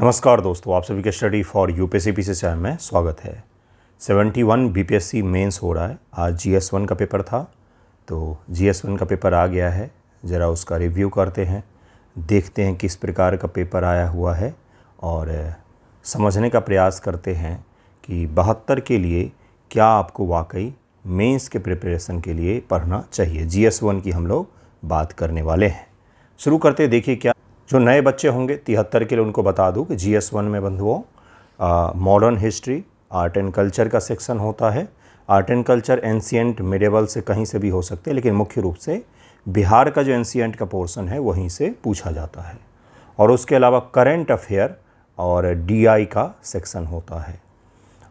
नमस्कार दोस्तों, आप सभी के study for UPSC PC channel में स्वागत है। 71 बीपीएससी मेंस हो रहा है। आज GS1 का पेपर था, तो GS1 का पेपर आ गया है। ज़रा उसका रिव्यू करते हैं, देखते हैं किस प्रकार का पेपर आया हुआ है और समझने का प्रयास करते हैं कि 72 के लिए क्या आपको वाकई मेंस के प्रिपरेशन के लिए पढ़ना चाहिए। GS1 की हम लोग बात करने वाले हैं। शुरू करते देखिए, क्या जो नए बच्चे होंगे 73 के लिए उनको बता दूं कि GS1 में बंधुओं modern history, art and culture का सेक्शन होता है। Art and culture ancient medieval से कहीं से भी हो सकते हैं, लेकिन मुख्य रूप से बिहार का जो एंशिएंट का पोर्शन है वहीं से पूछा जाता है। और उसके अलावा करंट अफेयर और DI का सेक्शन होता है।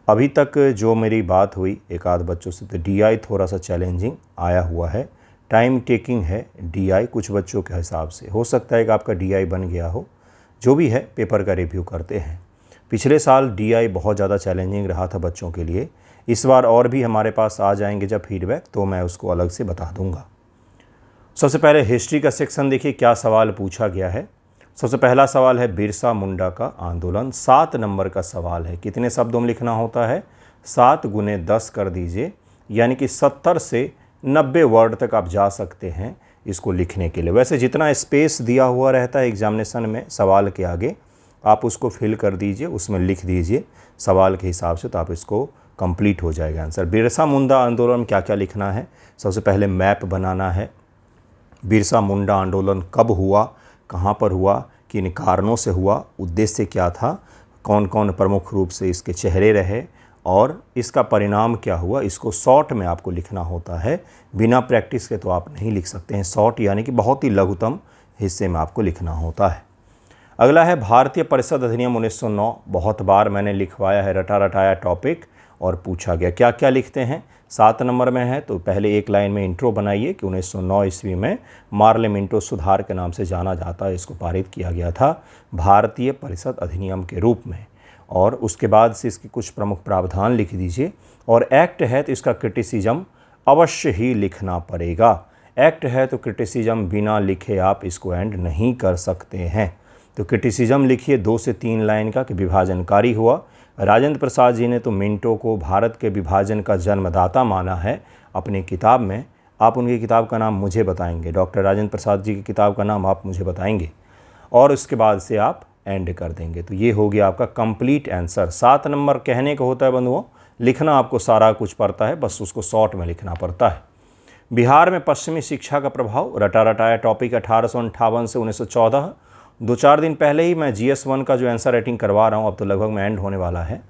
अभी तक जो मेरी बात हुई एक आध बच्चों से, तो DI थोड़ा सा चैलेंजिंग आया हुआ है, टाइम टेकिंग है DI कुछ बच्चों के हिसाब से। हो सकता है कि आपका DI बन गया हो। जो भी है, पेपर का रिव्यू करते हैं। पिछले साल DI बहुत ज़्यादा चैलेंजिंग रहा था बच्चों के लिए। इस बार और भी हमारे पास आ जाएंगे जब फीडबैक, तो मैं उसको अलग से बता दूंगा। सबसे पहले हिस्ट्री का सेक्शन देखिए क्या सवाल पूछा गया है। सबसे पहला सवाल है बिरसा मुंडा का आंदोलन। 7 नंबर का सवाल है। कितने शब्दों में लिखना होता है? 7 गुने 10 कर दीजिए, यानी कि 70 से 90 वर्ड तक आप जा सकते हैं इसको लिखने के लिए। वैसे जितना स्पेस दिया हुआ रहता है एग्जामिनेशन में सवाल के आगे, आप उसको फिल कर दीजिए, उसमें लिख दीजिए सवाल के हिसाब से, तो आप इसको कंप्लीट हो जाएगा आंसर। बिरसा मुंडा आंदोलन में क्या क्या लिखना है? सबसे पहले मैप बनाना है। बिरसा मुंडा आंदोलन कब हुआ, कहाँ पर हुआ, किन कारणों से हुआ, उद्देश्य क्या था, कौन कौन प्रमुख रूप से इसके चेहरे रहे और इसका परिणाम क्या हुआ, इसको शॉर्ट में आपको लिखना होता है। बिना प्रैक्टिस के तो आप नहीं लिख सकते हैं। शॉर्ट यानी कि बहुत ही लघुतम हिस्से में आपको लिखना होता है। अगला है भारतीय परिषद अधिनियम 1909। बहुत बार मैंने लिखवाया है, रटा रटाया टॉपिक और पूछा गया। क्या क्या लिखते हैं? 7 नंबर में है, तो पहले एक लाइन में इंट्रो बनाइए कि 1909 ईस्वी में मार्लियामेंटो सुधार के नाम से जाना जाता है, इसको पारित किया गया था भारतीय परिषद अधिनियम के रूप में। और उसके बाद से इसके कुछ प्रमुख प्रावधान लिख दीजिए। और एक्ट है तो इसका क्रिटिसिज्म अवश्य ही लिखना पड़ेगा। एक्ट है तो क्रिटिसिज्म बिना लिखे आप इसको एंड नहीं कर सकते हैं। तो क्रिटिसिज्म लिखिए 2 से 3 लाइन का कि विभाजनकारी हुआ। राजेंद्र प्रसाद जी ने तो मिंटो को भारत के विभाजन का जन्मदाता माना है अपनी किताब में। आप उनकी किताब का नाम मुझे बताएंगे, डॉक्टर राजेंद्र प्रसाद जी की किताब का नाम आप मुझे बताएंगे, और उसके बाद से आप एंड कर देंगे। तो ये हो गया आपका कंप्लीट आंसर। 7 नंबर कहने का होता है बंधुओं, लिखना आपको सारा कुछ पड़ता है, बस उसको शॉर्ट में लिखना पड़ता है। बिहार में पश्चिमी शिक्षा का प्रभाव, रटा रटाया टॉपिक 1858 से 1914। 2-4 दिन पहले ही मैं GS1 का जो आंसर राइटिंग करवा रहा हूँ, अब तो लगभग में एंड होने वाला है,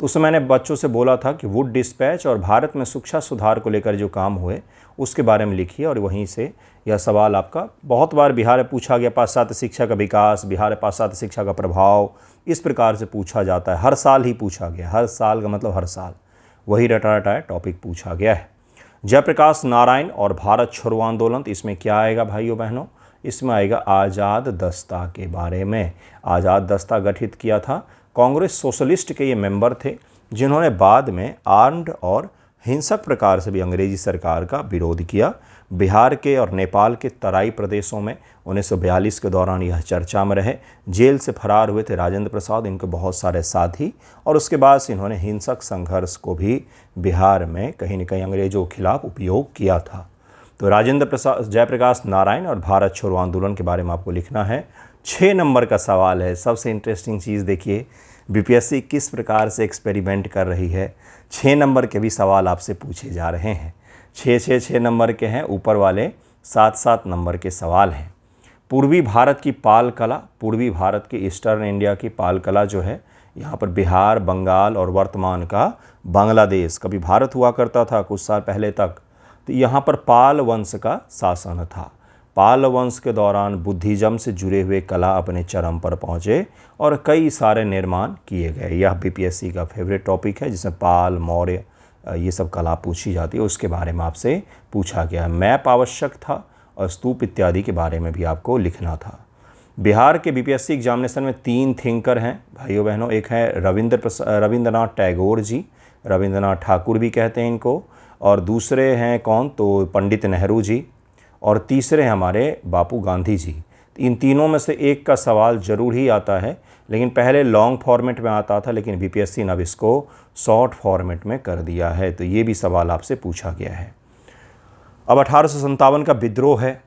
तो उसमें मैंने बच्चों से बोला था कि वुड डिस्पैच और भारत में शिक्षा सुधार को लेकर जो काम हुए उसके बारे में लिखिए। और वहीं से यह सवाल आपका बहुत बार बिहार में पूछा गया। पाश्चात्य शिक्षा का विकास, बिहार में पाश्चात्य शिक्षा का प्रभाव, इस प्रकार से पूछा जाता है। हर साल ही पूछा गया, हर साल का मतलब हर साल वही रटा रटाया टॉपिक पूछा गया है। जयप्रकाश नारायण और भारत छोड़ो आंदोलन, तो इसमें क्या आएगा भाइयों बहनों? इसमें आएगा आज़ाद दस्ता के बारे में। आज़ाद दस्ता गठित किया था, कांग्रेस सोशलिस्ट के ये मेंबर थे जिन्होंने बाद में आर्म्ड और हिंसक प्रकार से भी अंग्रेजी सरकार का विरोध किया। बिहार के और नेपाल के तराई प्रदेशों में 1942 के दौरान यह चर्चा में रहे। जेल से फरार हुए थे राजेंद्र प्रसाद, इनके बहुत सारे साथी, और उसके बाद से इन्होंने हिंसक संघर्ष को भी बिहार में कहीं न कहीं अंग्रेजों के खिलाफ उपयोग किया था। तो राजेंद्र प्रसाद, जयप्रकाश नारायण और भारत छोड़ो आंदोलन के बारे में आपको लिखना है। 6 नंबर का सवाल है। सबसे इंटरेस्टिंग चीज़ देखिए, BPSC किस प्रकार से एक्सपेरिमेंट कर रही है। 6 नंबर के भी सवाल आपसे पूछे जा रहे हैं। 6 नंबर के हैं, ऊपर वाले 7 नंबर के सवाल हैं। पूर्वी भारत की पाल कला, पूर्वी भारत की ईस्टर्न इंडिया की पाल कला जो है, यहाँ पर बिहार, बंगाल और वर्तमान का बांग्लादेश, कभी भारत हुआ करता था कुछ साल पहले तक, तो यहाँ पर पाल वंश का शासन था। पाल वंश के दौरान बुद्धिज्म से जुड़े हुए कला अपने चरम पर पहुँचे और कई सारे निर्माण किए गए। यह BPSC का फेवरेट टॉपिक है, जिसमें पाल, मौर्य, ये सब कला पूछी जाती है, उसके बारे में आपसे पूछा गया। मैप आवश्यक था और स्तूप इत्यादि के बारे में भी आपको लिखना था। बिहार के BPSC एग्जामिनेशन में 3 थिंकर हैं भाइयों बहनों। एक है रविंद्रनाथ टैगोर जी, रविंद्रनाथ ठाकुर भी कहते हैं इनको, और दूसरे हैं कौन, तो पंडित नेहरू जी, और तीसरे हैं हमारे बापू गांधी जी। इन तीनों में से एक का सवाल जरूर ही आता है, लेकिन पहले लॉन्ग फॉर्मेट में आता था, लेकिन बीपीएससी ने अब इसको शॉर्ट फॉर्मेट में कर दिया है। तो ये भी सवाल आपसे पूछा गया है। अब 1857 का विद्रोह है,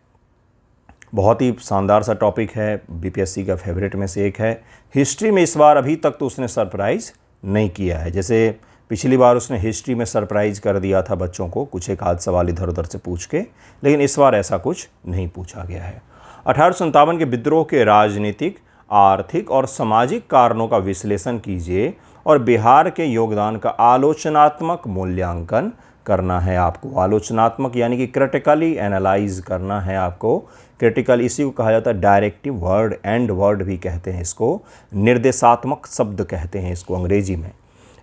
बहुत ही शानदार सा टॉपिक है, बीपीएससी का फेवरेट में से एक है। हिस्ट्री में इस बार अभी तक तो उसने सरप्राइज़ नहीं किया है, जैसे पिछली बार उसने हिस्ट्री में सरप्राइज़ कर दिया था बच्चों को, कुछ एक आध सवाल इधर उधर से पूछ के, लेकिन इस बार ऐसा कुछ नहीं पूछा गया है। 1857 के विद्रोह के राजनीतिक, आर्थिक और सामाजिक कारणों का विश्लेषण कीजिए और बिहार के योगदान का आलोचनात्मक मूल्यांकन करना है आपको। आलोचनात्मक यानी कि क्रिटिकली एनालाइज करना है आपको। क्रिटिकल इसी को कहा जाता है डायरेक्टिव वर्ड, एंड वर्ड भी कहते हैं इसको, निर्देशात्मक शब्द कहते हैं इसको अंग्रेजी में।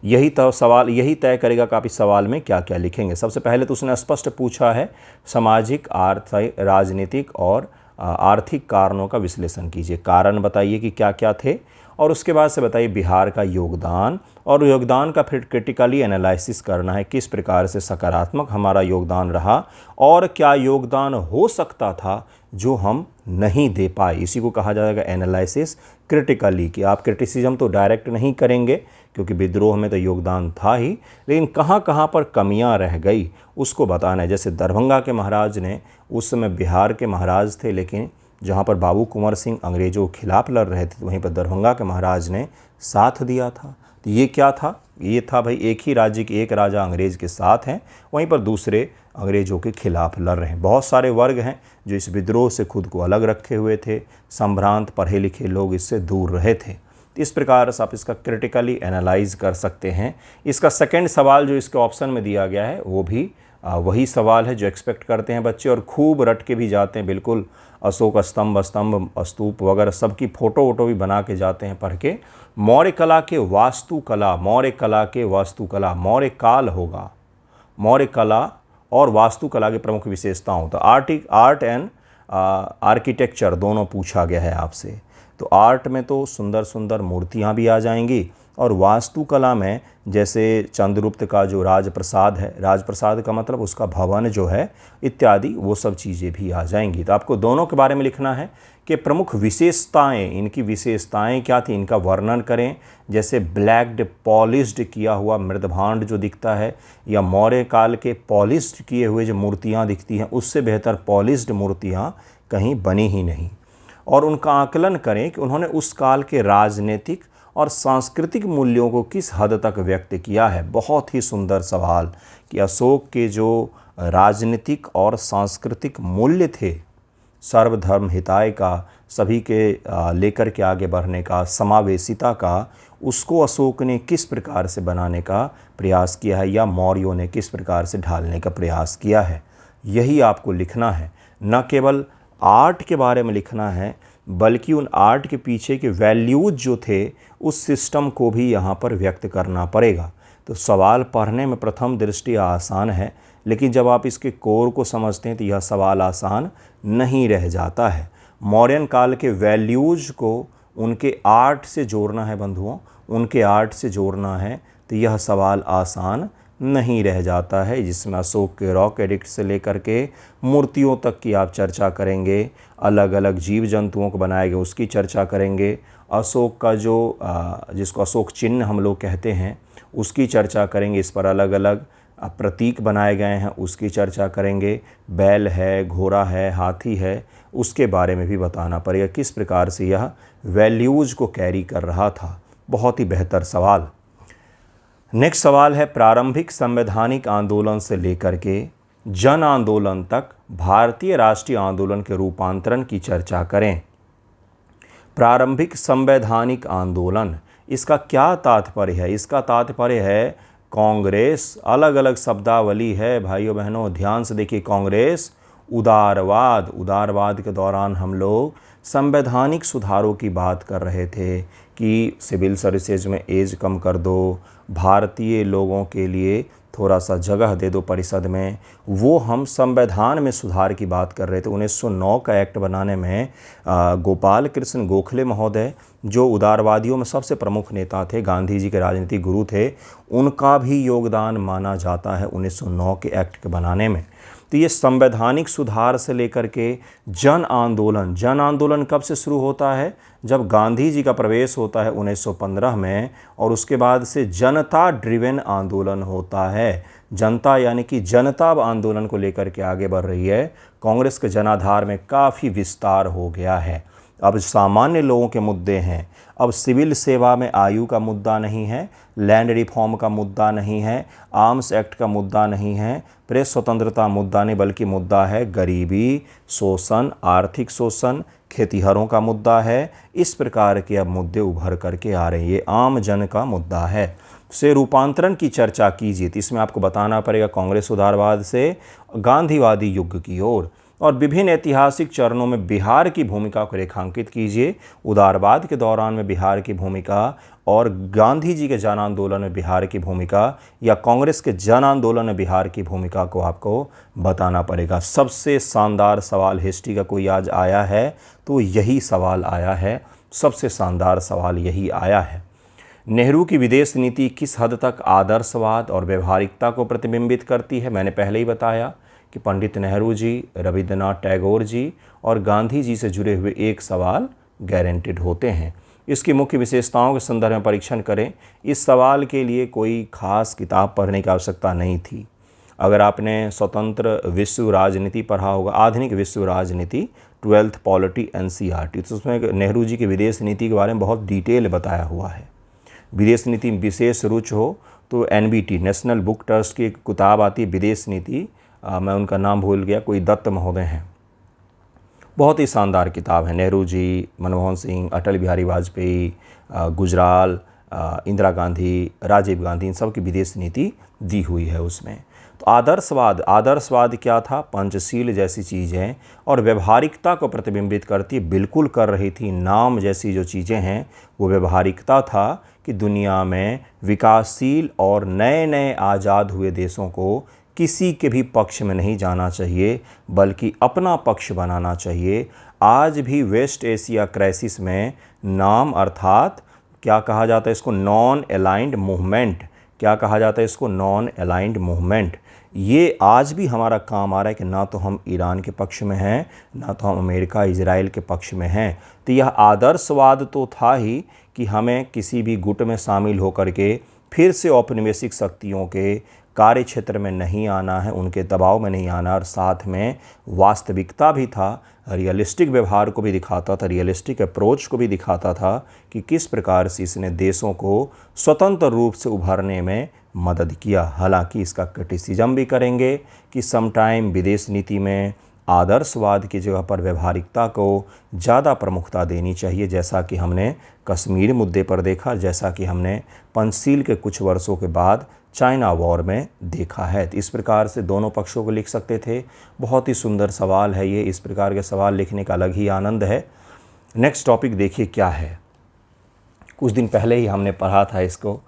यही तो सवाल यही तय करेगा कि आप इस सवाल में क्या क्या लिखेंगे। सबसे पहले तो उसने स्पष्ट पूछा है सामाजिक, आर्थिक, राजनीतिक और आर्थिक कारणों का विश्लेषण कीजिए। कारण बताइए कि क्या क्या थे, और उसके बाद से बताइए बिहार का योगदान, और योगदान का फिर क्रिटिकली एनालिसिस करना है, किस प्रकार से सकारात्मक हमारा योगदान रहा और क्या योगदान हो सकता था जो हम नहीं दे पाए। इसी को कहा जाएगा एनालिसिस क्रिटिकली, कि आप क्रिटिसिज्म तो डायरेक्ट नहीं करेंगे क्योंकि विद्रोह में तो योगदान था ही, लेकिन कहाँ कहाँ पर कमियां रह गई उसको बताना है। जैसे दरभंगा के महाराज ने, उस समय बिहार के महाराज थे, लेकिन जहाँ पर बाबू कुंवर सिंह अंग्रेज़ों के खिलाफ लड़ रहे थे, तो वहीं पर दरभंगा के महाराज ने साथ दिया था। तो ये क्या था? ये था भाई, एक ही राज्य के एक राजा अंग्रेज़ के साथ हैं, वहीं पर दूसरे अंग्रेज़ों के खिलाफ लड़ रहे हैं। बहुत सारे वर्ग हैं जो इस विद्रोह से खुद को अलग रखे हुए थे, संभ्रांत पढ़े लिखे लोग इससे दूर रहे थे। तो इस प्रकार से आप इसका क्रिटिकली एनालाइज कर सकते हैं। इसका सेकंड सवाल जो इसके ऑप्शन में दिया गया है वो भी वही सवाल है जो एक्सपेक्ट करते हैं बच्चे, और खूब रट के भी जाते हैं। बिल्कुल अशोक स्तंभ स्तूप वगैरह सबकी फ़ोटो वोटो भी बना के जाते हैं पढ़ के। मौर्य कला के वास्तुकला, मौर्य कला के वास्तुकला, मौर्य काल होगा, मौर्य कला और वास्तुकला की प्रमुख विशेषताओं। तो आर्ट एंड आर्किटेक्चर दोनों पूछा गया है आपसे। तो आर्ट में तो सुंदर सुंदर मूर्तियाँ भी आ जाएंगी, और वास्तुकला में जैसे चंद्रगुप्त का जो राजप्रसाद है, राजप्रसाद का मतलब उसका भवन जो है इत्यादि, वो सब चीज़ें भी आ जाएंगी। तो आपको दोनों के बारे में लिखना है कि प्रमुख विशेषताएं, इनकी विशेषताएं क्या थी, इनका वर्णन करें। जैसे ब्लैक्ड पॉलिश्ड किया हुआ मृदभांड जो दिखता है, या मौर्य काल के पॉलिश्ड किए हुए जो मूर्तियाँ दिखती हैं, उससे बेहतर पॉलिश्ड मूर्तियाँ कहीं बनी ही नहीं। और उनका आकलन करें कि उन्होंने उस काल के राजनीतिक और सांस्कृतिक मूल्यों को किस हद तक व्यक्त किया है। बहुत ही सुंदर सवाल कि अशोक के जो राजनीतिक और सांस्कृतिक मूल्य थे, सर्वधर्म हिताय का, सभी के लेकर के आगे बढ़ने का, समावेशिता का, उसको अशोक ने किस प्रकार से बनाने का प्रयास किया है, या मौर्यों ने किस प्रकार से ढालने का प्रयास किया है। यही आपको लिखना है। न केवल आर्ट के बारे में लिखना है, बल्कि उन आर्ट के पीछे के वैल्यूज जो थे उस सिस्टम को भी यहाँ पर व्यक्त करना पड़ेगा। तो सवाल पढ़ने में प्रथम दृष्टि आसान है, लेकिन जब आप इसके कोर को समझते हैं तो यह सवाल आसान नहीं रह जाता है। मौर्यन काल के वैल्यूज को उनके आर्ट से जोड़ना है बंधुओं, उनके आर्ट से जोड़ना है, तो यह सवाल आसान नहीं रह जाता है, जिसमें अशोक के रॉक एडिक्ट से लेकर के मूर्तियों तक की आप चर्चा करेंगे, अलग अलग जीव जंतुओं को बनाए गए उसकी चर्चा करेंगे, अशोक का जो जिसको अशोक चिन्ह हम लोग कहते हैं उसकी चर्चा करेंगे, इस पर अलग अलग प्रतीक बनाए गए हैं उसकी चर्चा करेंगे, बैल है, घोड़ा है, हाथी है, उसके बारे में भी बताना पड़ेगा, किस प्रकार से यह वैल्यूज़ को कैरी कर रहा था। बहुत ही बेहतर सवाल। नेक्स्ट सवाल है, प्रारंभिक संवैधानिक आंदोलन से लेकर के जन आंदोलन तक भारतीय राष्ट्रीय आंदोलन के रूपांतरण की चर्चा करें। प्रारंभिक संवैधानिक आंदोलन, इसका क्या तात्पर्य है? इसका तात्पर्य है कांग्रेस, अलग अलग शब्दावली है भाइयों बहनों, ध्यान से देखिए। कांग्रेस, उदारवाद, उदारवाद के दौरान हम लोग संवैधानिक सुधारों की बात कर रहे थे कि सिविल सर्विसेज में एज कम कर दो, भारतीय लोगों के लिए थोड़ा सा जगह दे दो परिषद में, वो हम संविधान में सुधार की बात कर रहे थे। 1909 का एक्ट बनाने में गोपाल कृष्ण गोखले महोदय, जो उदारवादियों में सबसे प्रमुख नेता थे, गांधी जी के राजनीतिक गुरु थे, उनका भी योगदान माना जाता है 1909 के एक्ट के बनाने में। तो ये संवैधानिक सुधार से लेकर के जन आंदोलन कब से शुरू होता है? जब गांधी जी का प्रवेश होता है 1915 में, और उसके बाद से जनता ड्रिवेन आंदोलन होता है। जनता यानी कि जनता अब आंदोलन को लेकर के आगे बढ़ रही है। कांग्रेस के जनाधार में काफ़ी विस्तार हो गया है। अब सामान्य लोगों के मुद्दे हैं। अब सिविल सेवा में आयु का मुद्दा नहीं है, लैंड रिफॉर्म का मुद्दा नहीं है, आर्म्स एक्ट का मुद्दा नहीं है, प्रेस स्वतंत्रता मुद्दा नहीं, बल्कि मुद्दा है गरीबी, शोषण, आर्थिक शोषण, खेतीहरों का मुद्दा है। इस प्रकार के अब मुद्दे उभर करके आ रहे हैं। ये आम जन का मुद्दा है। से रूपांतरण की चर्चा कीजिए तो इसमें आपको बताना पड़ेगा कांग्रेस उदारवाद से गांधीवादी युग की ओर, और विभिन्न ऐतिहासिक चरणों में बिहार की भूमिका को रेखांकित कीजिए। उदारवाद के दौरान में बिहार की भूमिका और गांधी जी के जन आंदोलन में बिहार की भूमिका, या कांग्रेस के जन आंदोलन में बिहार की भूमिका को आपको बताना पड़ेगा। सबसे शानदार सवाल हिस्ट्री का कोई आज आया है तो यही सवाल आया है। सबसे शानदार सवाल यही आया है। नेहरू की विदेश नीति किस हद तक आदर्शवाद और व्यवहारिकता को प्रतिबिंबित करती है? मैंने पहले ही बताया कि पंडित नेहरू जी, रविन्द्रनाथ टैगोर जी और गांधी जी से जुड़े हुए एक सवाल गारंटेड होते हैं। इसकी मुख्य विशेषताओं के संदर्भ में परीक्षण करें। इस सवाल के लिए कोई खास किताब पढ़ने की आवश्यकता नहीं थी। अगर आपने स्वतंत्र विश्व राजनीति पढ़ा होगा, आधुनिक विश्व राजनीति, 12th पॉलिटी NCERT, तो उसमें नेहरू जी की विदेश नीति के बारे में बहुत डिटेल बताया हुआ है। विदेश नीति में विशेष रुचि हो तो NBT, नेशनल बुक ट्रस्ट की एक किताब आती है विदेश नीति, मैं उनका नाम भूल गया, कोई दत्त महोदय हैं, बहुत ही शानदार किताब है। नेहरू जी, मनमोहन सिंह, अटल बिहारी वाजपेयी, गुजराल, इंदिरा गांधी, राजीव गांधी, इन सब की विदेश नीति दी हुई है उसमें। तो आदर्शवाद क्या था? पंचशील जैसी चीज़ें और व्यवहारिकता को प्रतिबिंबित करती, बिल्कुल कर रही थी। नाम जैसी जो चीज़ें हैं वो व्यवहारिकता था कि दुनिया में विकासशील और नए नए आज़ाद हुए देशों को किसी के भी पक्ष में नहीं जाना चाहिए, बल्कि अपना पक्ष बनाना चाहिए। आज भी वेस्ट एशिया क्राइसिस में नाम, अर्थात क्या कहा जाता है इसको, नॉन अलाइंड मूवमेंट, क्या कहा जाता है इसको, नॉन अलाइंड मूवमेंट। ये आज भी हमारा काम आ रहा है कि ना तो हम ईरान के पक्ष में हैं, ना तो हम अमेरिका इजराइल के पक्ष में हैं। तो यह आदर्शवाद तो था ही कि हमें किसी भी गुट में शामिल होकर के फिर से औपनिवेशिक शक्तियों के कार्य क्षेत्र में नहीं आना है, उनके दबाव में नहीं आना, और साथ में वास्तविकता भी था, रियलिस्टिक व्यवहार को भी दिखाता था, रियलिस्टिक अप्रोच को भी दिखाता था कि किस प्रकार से इसने देशों को स्वतंत्र रूप से उभरने में मदद किया। हालांकि इसका क्रिटिसिज्म भी करेंगे कि समटाइम विदेश नीति में आदर्शवाद की जगह पर व्यवहारिकता को ज़्यादा प्रमुखता देनी चाहिए, जैसा कि हमने कश्मीर मुद्दे पर देखा, जैसा कि हमने पंचशील के कुछ वर्षों के बाद चाइना वॉर में देखा है। तो इस प्रकार से दोनों पक्षों को लिख सकते थे। बहुत ही सुंदर सवाल है ये, इस प्रकार के सवाल लिखने का अलग ही आनंद है। नेक्स्ट टॉपिक देखिए क्या है। कुछ दिन पहले ही हमने पढ़ा था इसको,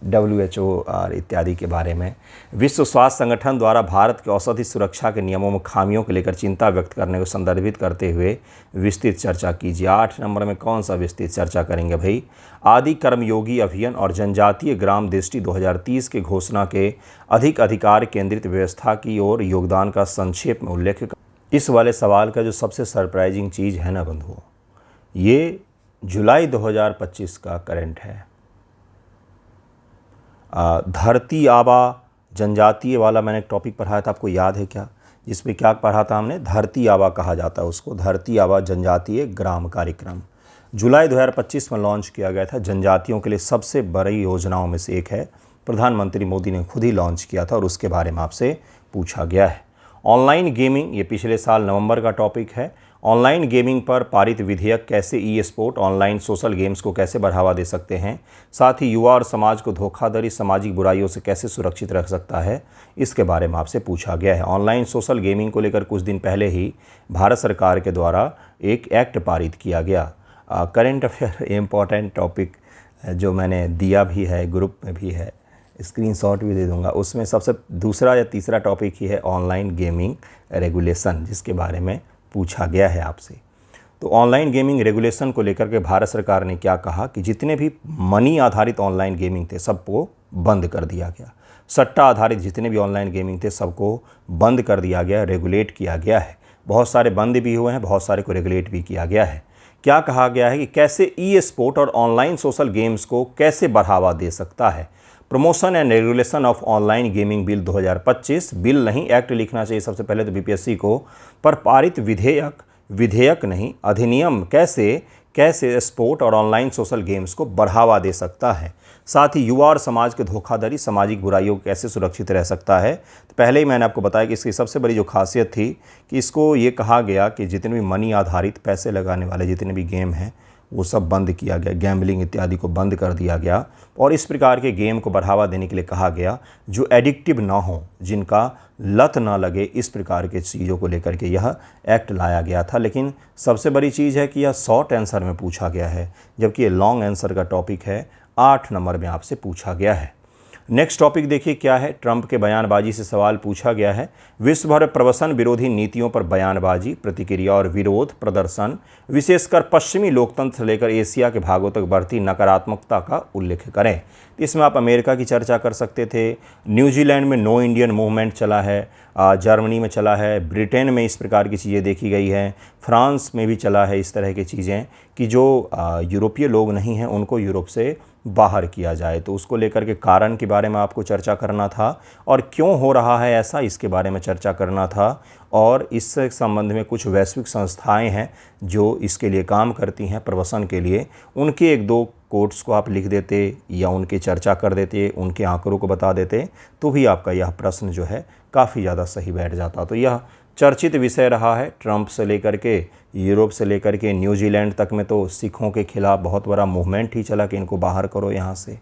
WHO और इत्यादि के बारे में। विश्व स्वास्थ्य संगठन द्वारा भारत के औषधि सुरक्षा के नियमों में खामियों को लेकर चिंता व्यक्त करने को संदर्भित करते हुए विस्तृत चर्चा कीजिए। 8 नंबर में कौन सा विस्तृत चर्चा करेंगे भाई? आदि कर्मयोगी अभियान और जनजातीय ग्राम दृष्टि 2030 के घोषणा के अधिक अधिकार केंद्रित व्यवस्था की ओर योगदान का संक्षेप में उल्लेख। इस वाले सवाल का जो सबसे सरप्राइजिंग चीज़ है ना बंधुओं, ये जुलाई 2025 का करंट है। धरती आबा जनजातीय वाला मैंने एक टॉपिक पढ़ाया था, आपको याद है क्या? जिसमें क्या पढ़ा था हमने? धरती आबा कहा जाता है उसको, धरती आबा जनजातीय ग्राम कार्यक्रम जुलाई 2025 में लॉन्च किया गया था। जनजातियों के लिए सबसे बड़ी योजनाओं में से एक है। प्रधानमंत्री मोदी ने खुद ही लॉन्च किया था और उसके बारे में आपसे पूछा गया है। ऑनलाइन गेमिंग, ये पिछले साल नवंबर का टॉपिक है। ऑनलाइन गेमिंग पर पारित विधेयक कैसे ई-स्पोर्ट ऑनलाइन सोशल गेम्स को कैसे बढ़ावा दे सकते हैं, साथ ही युवा और समाज को धोखाधड़ी, सामाजिक बुराइयों से कैसे सुरक्षित रख सकता है, इसके बारे में आपसे पूछा गया है। ऑनलाइन सोशल गेमिंग को लेकर कुछ दिन पहले ही भारत सरकार के द्वारा एक एक्ट पारित किया गया। करंट अफेयर इम्पॉर्टेंट टॉपिक जो मैंने दिया भी है, ग्रुप में भी है, स्क्रीनशॉट भी दे दूंगा। उसमें सबसे दूसरा या तीसरा टॉपिक ही है ऑनलाइन गेमिंग रेगुलेशन, जिसके बारे में पूछा गया है आपसे। तो ऑनलाइन गेमिंग रेगुलेशन को लेकर के भारत सरकार ने क्या कहा कि जितने भी मनी आधारित ऑनलाइन गेमिंग थे सबको बंद कर दिया गया। सट्टा आधारित जितने भी ऑनलाइन गेमिंग थे सबको बंद कर दिया गया, रेगुलेट किया गया है। बहुत सारे बंद भी हुए हैं, बहुत सारे को रेगुलेट भी किया गया है। क्या कहा गया है कि कैसे ई स्पोर्ट और ऑनलाइन सोशल गेम्स को कैसे बढ़ावा दे सकता है। Promotion and regulation of online gaming bill 2025, bill नहीं एक्ट लिखना चाहिए सबसे पहले तो बीपीएससी को, पर पारित विधेयक नहीं अधिनियम कैसे स्पोर्ट और ऑनलाइन सोशल गेम्स को बढ़ावा दे सकता है। साथ ही युवा और समाज के धोखाधड़ी, सामाजिक बुराइयों को कैसे सुरक्षित रह सकता है। तो पहले ही मैंने आपको बताया कि इसकी सबसे बड़ी जो खासियत थी कि इसको ये कहा गया कि जितने भी मनी आधारित पैसे लगाने वाले जितने भी गेम हैं वो सब बंद किया गया, गैम्बलिंग इत्यादि को बंद कर दिया गया और इस प्रकार के गेम को बढ़ावा देने के लिए कहा गया जो एडिक्टिव ना हो, जिनका लत ना लगे, इस प्रकार के चीज़ों को लेकर के यह एक्ट लाया गया था। लेकिन सबसे बड़ी चीज़ है कि यह शॉर्ट आंसर में पूछा गया है, जबकि ये लॉन्ग आंसर का टॉपिक है, 8 नंबर में आपसे पूछा गया है। नेक्स्ट टॉपिक देखिए क्या है। ट्रंप के बयानबाजी से सवाल पूछा गया है। विश्व भर प्रवसन विरोधी नीतियों पर बयानबाजी, प्रतिक्रिया और विरोध प्रदर्शन, विशेषकर पश्चिमी लोकतंत्र से लेकर एशिया के भागों तक बढ़ती नकारात्मकता का उल्लेख करें। इसमें आप अमेरिका की चर्चा कर सकते थे, न्यूजीलैंड में नो इंडियन मूवमेंट चला है, जर्मनी में चला है, ब्रिटेन में इस प्रकार की चीज़ें देखी गई हैं, फ्रांस में भी चला है इस तरह की चीज़ें कि जो यूरोपीय लोग नहीं हैं उनको यूरोप से बाहर किया जाए। तो उसको लेकर के कारण के बारे में आपको चर्चा करना था और क्यों हो रहा है ऐसा इसके बारे में चर्चा करना था। और इस संबंध में कुछ वैश्विक संस्थाएं हैं जो इसके लिए काम करती हैं प्रवसन के लिए, उनके 1-2 कोट्स को आप लिख देते या उनकी चर्चा कर देते, उनके आंकड़ों को बता देते तो भी आपका यह प्रश्न जो है काफ़ी ज़्यादा सही बैठ जाता। तो यह चर्चित विषय रहा है। ट्रंप से लेकर के यूरोप से लेकर के न्यूजीलैंड तक में तो सिखों के खिलाफ बहुत बड़ा मूवमेंट ही चला कि इनको बाहर करो यहाँ से।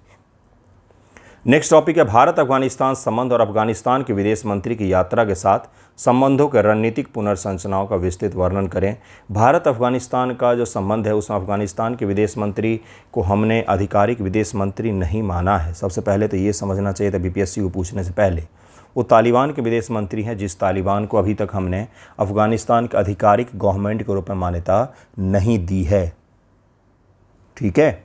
नेक्स्ट टॉपिक है भारत अफगानिस्तान संबंध और अफगानिस्तान के विदेश मंत्री की यात्रा के साथ संबंधों के रणनीतिक पुनर्संरचनाओं का विस्तृत वर्णन करें। भारत अफगानिस्तान का जो संबंध है उसमें अफगानिस्तान के विदेश मंत्री को हमने आधिकारिक विदेश मंत्री नहीं माना है। सबसे पहले तो ये समझना चाहिए था बीपीएससी को पूछने से पहले। वो तालिबान के विदेश मंत्री हैं जिस तालिबान को अभी तक हमने अफगानिस्तान के आधिकारिक गवर्नमेंट के रूप में मान्यता नहीं दी है। ठीक है,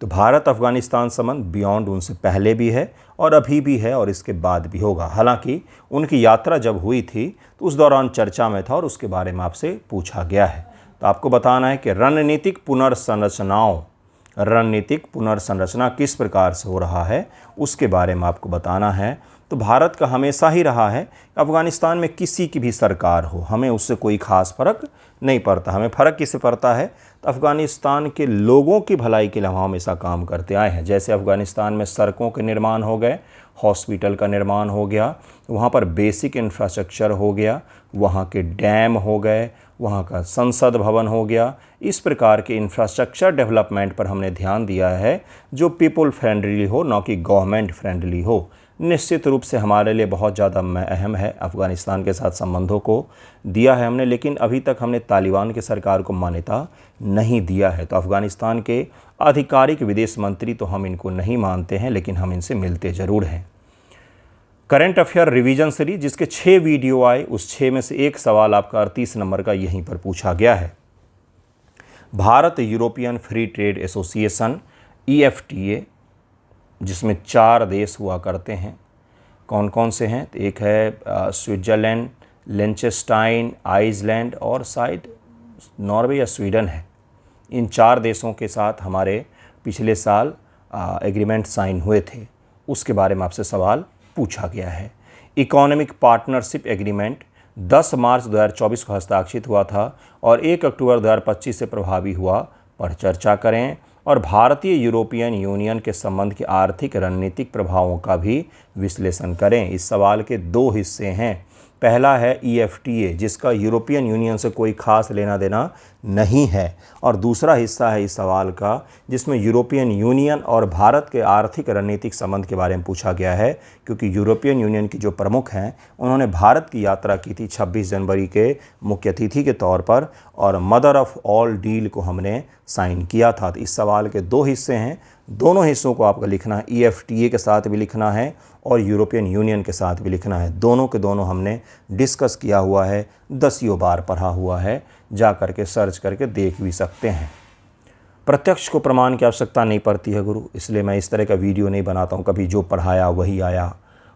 तो भारत अफगानिस्तान संबंध बियॉन्ड उनसे पहले भी है और अभी भी है और इसके बाद भी होगा। हालांकि उनकी यात्रा जब हुई थी तो उस दौरान चर्चा में था और उसके बारे में आपसे पूछा गया है। तो आपको बताना है कि रणनीतिक पुनर्संरचना किस प्रकार से हो रहा है उसके बारे में आपको बताना है। तो भारत का हमेशा ही रहा है अफ़गानिस्तान में किसी की भी सरकार हो हमें उससे कोई ख़ास फ़र्क नहीं पड़ता। हमें फ़र्क किससे पड़ता है तो अफ़गानिस्तान के लोगों की भलाई के लिए हम हमेशा काम करते आए हैं। जैसे अफ़गानिस्तान में सड़कों के निर्माण हो गए, हॉस्पिटल का निर्माण हो गया, वहाँ पर बेसिक इंफ्रास्ट्रक्चर हो गया, वहाँ के डैम हो गए, वहाँ का संसद भवन हो गया। इस प्रकार के इंफ्रास्ट्रक्चर डेवलपमेंट पर हमने ध्यान दिया है जो पीपल फ्रेंडली हो, ना कि गवर्नमेंट फ्रेंडली हो। निश्चित रूप से हमारे लिए बहुत ज़्यादा अहम है, अफ़गानिस्तान के साथ संबंधों को दिया है हमने, लेकिन अभी तक हमने तालिबान की सरकार को मान्यता नहीं दिया है। तो अफ़गानिस्तान के आधिकारिक विदेश मंत्री तो हम इनको नहीं मानते हैं, लेकिन हम इनसे मिलते ज़रूर हैं। करंट अफेयर रिवीजन सीरीज जिसके 6 वीडियो आए, उस 6 में से एक सवाल आपका 38 नंबर का यहीं पर पूछा गया है। Bharat European free trade association EFTA जिसमें 4 देश हुआ करते हैं, कौन कौन से हैं? तो एक है स्विट्ज़रलैंड, लिंचेस्टाइन, आइसलैंड और शायद नॉर्वे या स्वीडन है। इन 4 देशों के साथ हमारे पिछले साल एग्रीमेंट साइन हुए थे, उसके बारे में आपसे सवाल पूछा गया है। इकोनॉमिक पार्टनरशिप एग्रीमेंट 10 मार्च 2024 को हस्ताक्षरित हुआ था और 1 अक्टूबर 2025 से प्रभावी हुआ, पर चर्चा करें। और भारतीय यूरोपियन यूनियन के संबंध के आर्थिक रणनीतिक प्रभावों का भी विश्लेषण करें। इस सवाल के 2 हिस्से हैं। पहला है EFTA जिसका यूरोपियन यूनियन से कोई खास लेना देना नहीं है, और दूसरा हिस्सा है इस सवाल का जिसमें यूरोपियन यूनियन और भारत के आर्थिक रणनीतिक संबंध के बारे में पूछा गया है, क्योंकि यूरोपियन यूनियन की जो प्रमुख हैं उन्होंने भारत की यात्रा की थी 26 जनवरी के मुख्य अतिथि के तौर पर, और मदर ऑफ ऑल डील को हमने साइन किया था। तो इस सवाल के 2 हिस्से हैं, दोनों हिस्सों को आपको लिखना है। EFTA के साथ भी लिखना है और यूरोपियन यूनियन के साथ भी लिखना है। दोनों के दोनों हमने डिस्कस किया हुआ है, 10 बार पढ़ा हुआ है, जा करके सर्च करके देख भी सकते हैं। प्रत्यक्ष को प्रमाण की आवश्यकता नहीं पड़ती है गुरु, इसलिए मैं इस तरह का वीडियो नहीं बनाता हूँ। कभी जो पढ़ाया वही आया,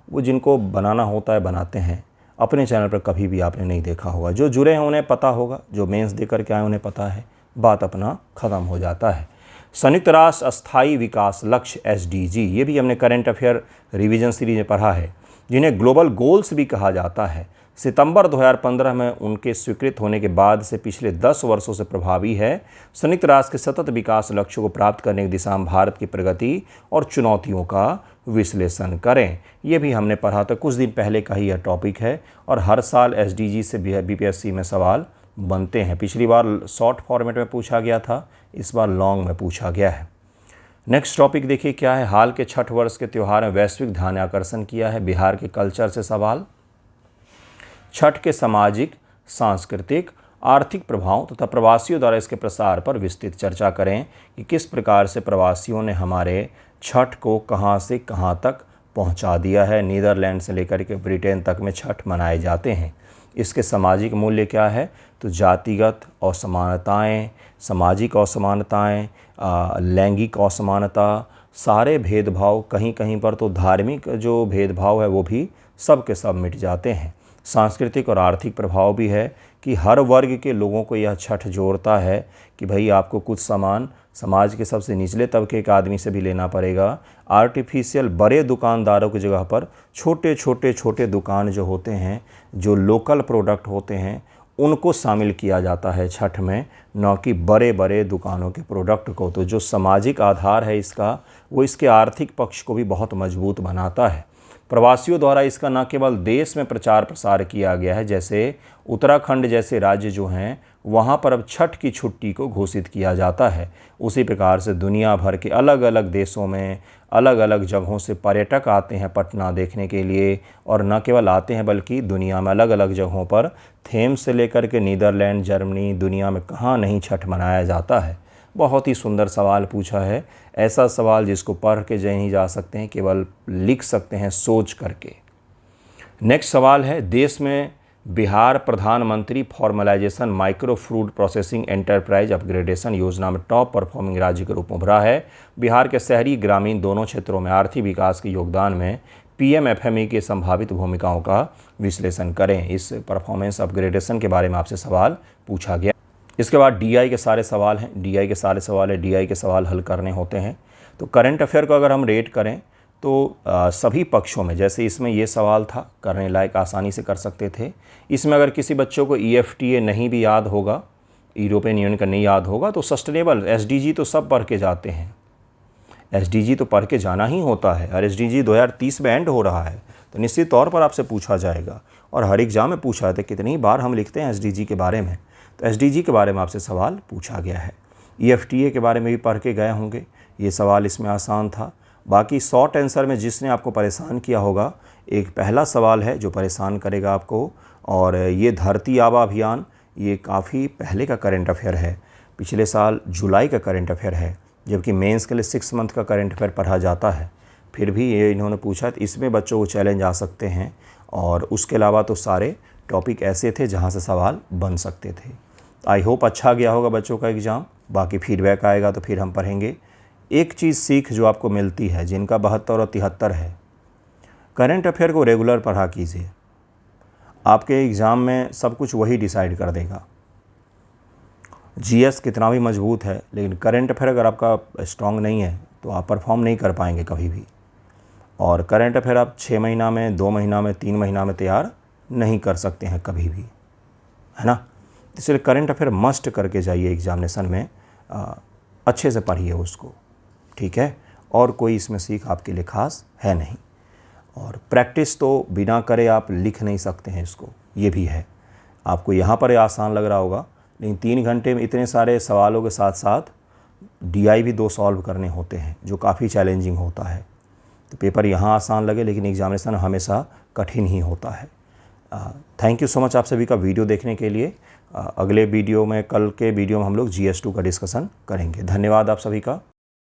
वो जिनको बनाना होता है बनाते हैं, अपने चैनल पर कभी भी आपने नहीं देखा होगा। जो जुड़े हैं उन्हें पता होगा, जो मेंस दे कर के आए उन्हें पता है, बात अपना ख़त्म हो जाता है। संयुक्त राष्ट्र अस्थायी विकास लक्ष्य SDG, ये भी हमने करंट अफेयर रिवीजन सीरीज में पढ़ा है, जिन्हें ग्लोबल गोल्स भी कहा जाता है। सितंबर 2015 में उनके स्वीकृत होने के बाद से पिछले 10 वर्षों से प्रभावी है। संयुक्त राष्ट्र के सतत विकास लक्ष्यों को प्राप्त करने की दिशा में भारत की प्रगति और चुनौतियों का विश्लेषण करें। ये भी हमने पढ़ा था, कुछ दिन पहले का ही यह टॉपिक है और हर साल SDG से BPSC में सवाल बनते हैं। पिछली बार शॉर्ट फॉर्मेट में पूछा गया था, इस बार लॉन्ग में पूछा गया है। नेक्स्ट टॉपिक देखिए क्या है। हाल के छठ वर्ष के त्यौहार में वैश्विक ध्यान आकर्षण किया है। बिहार के कल्चर से सवाल। छठ के सामाजिक, सांस्कृतिक, आर्थिक प्रभाव तथा प्रवासियों द्वारा इसके प्रसार पर विस्तृत चर्चा करें कि किस प्रकार से प्रवासियों ने हमारे छठ को कहां से कहां तक पहुंचा दिया है। नीदरलैंड से लेकर के ब्रिटेन तक में छठ मनाए जाते हैं। इसके सामाजिक मूल्य क्या है, तो जातिगत असमानताएं, सामाजिक असमानताएं, लैंगिक असमानता, सारे भेदभाव, कहीं कहीं पर तो धार्मिक जो भेदभाव है वो भी सब के सब मिट जाते हैं। सांस्कृतिक और आर्थिक प्रभाव भी है कि हर वर्ग के लोगों को यह छठ जोड़ता है कि भाई आपको कुछ सामान समाज के सबसे निचले तबके के आदमी से भी लेना पड़ेगा। आर्टिफिशियल बड़े दुकानदारों की जगह पर छोटे दुकान जो होते हैं, जो लोकल प्रोडक्ट होते हैं, उनको शामिल किया जाता है छठ में, न कि बड़े बड़े दुकानों के प्रोडक्ट को। तो जो सामाजिक आधार है इसका, वो इसके आर्थिक पक्ष को भी बहुत मजबूत बनाता है। प्रवासियों द्वारा इसका न केवल देश में प्रचार प्रसार किया गया है, जैसे उत्तराखंड जैसे राज्य जो हैं वहाँ पर अब छठ की छुट्टी को घोषित किया जाता है। उसी प्रकार से दुनिया भर के अलग अलग देशों में अलग अलग जगहों से पर्यटक आते हैं पटना देखने के लिए, और न केवल आते हैं बल्कि दुनिया में अलग अलग जगहों पर, थेम्स से लेकर के नीदरलैंड, जर्मनी, दुनिया में कहाँ नहीं छठ मनाया जाता है। बहुत ही सुंदर सवाल पूछा है, ऐसा सवाल जिसको पढ़ के नहीं जा सकते हैं, केवल लिख सकते हैं सोच करके। नेक्स्ट सवाल है, देश में बिहार प्रधानमंत्री formalisation micro food processing enterprise upgradation योजना में टॉप परफॉर्मिंग राज्य के रूप में उभरा है। बिहार के शहरी ग्रामीण दोनों क्षेत्रों में आर्थिक विकास के योगदान में PMFME की संभावित भूमिकाओं का विश्लेषण करें। इस परफॉर्मेंस अपग्रेडेशन के बारे में आपसे सवाल पूछा गया। इसके बाद DI के सारे सवाल हैं, DI के सारे सवाल है, DI के सवाल हल करने होते हैं। तो करंट अफेयर को अगर हम रेट करें तो सभी पक्षों में, जैसे इसमें ये सवाल था करने लायक, आसानी से कर सकते थे। इसमें अगर किसी बच्चों को EFTA नहीं भी याद होगा, यूरोपियन यूनियन का नहीं याद होगा, तो सस्टेनेबल SDG तो सब पढ़ के जाते हैं। SDG तो पढ़ के जाना ही होता है, और SDG 2030 में एंड हो रहा है, तो निश्चित तौर पर आपसे पूछा जाएगा। और हर एग्जाम में पूछा जाता है, कितनी बार हम लिखते हैं SDG के बारे में, तो SDG के बारे में आपसे सवाल पूछा गया है। EFTA के बारे में भी पढ़ के गए होंगे, ये सवाल इसमें आसान था। बाकी शॉर्ट आंसर में जिसने आपको परेशान किया होगा, एक पहला सवाल है जो परेशान करेगा आपको, और ये धरती आबा अभियान, ये काफ़ी पहले का करंट अफेयर है, पिछले साल जुलाई का करंट अफेयर है, जबकि मेंस के लिए 6 मंथ का करंट अफेयर पढ़ा जाता है। फिर भी ये इन्होंने पूछा, तो इसमें बच्चों को चैलेंज आ सकते हैं। और उसके अलावा तो सारे टॉपिक ऐसे थे जहाँ से सवाल बन सकते थे। आई होप अच्छा गया होगा बच्चों का एग्ज़ाम। बाकी फीडबैक आएगा तो फिर हम पढ़ेंगे। एक चीज़ सीख जो आपको मिलती है, जिनका 72 और 73 है, करंट अफेयर को रेगुलर पढ़ा कीजिए। आपके एग्ज़ाम में सब कुछ वही डिसाइड कर देगा। GS कितना भी मजबूत है, लेकिन करंट अफेयर अगर आपका स्ट्रांग नहीं है तो आप परफॉर्म नहीं कर पाएंगे कभी भी। और करंट अफेयर आप 6 महीना में, 2 महीना में, 3 महीना में तैयार नहीं कर सकते हैं कभी भी, है ना। इसलिए करंट अफेयर मस्ट करके जाइए एग्जामिनेशन में, अच्छे से पढ़िए उसको, ठीक है। और कोई इसमें सीख आपके लिए खास है नहीं। और प्रैक्टिस तो बिना करे आप लिख नहीं सकते हैं इसको, ये भी है। आपको यहाँ पर आसान लग रहा होगा, लेकिन 3 घंटे में इतने सारे सवालों के साथ साथ DI भी 2 सॉल्व करने होते हैं, जो काफ़ी चैलेंजिंग होता है। तो पेपर यहाँ आसान लगे, लेकिन एग्जामिनेशन हमेशा कठिन ही होता है। थैंक यू सो मच आप सभी का वीडियो देखने के लिए। अगले वीडियो में, कल के वीडियो में हम लोग GS2 का डिस्कशन करेंगे। धन्यवाद आप सभी का।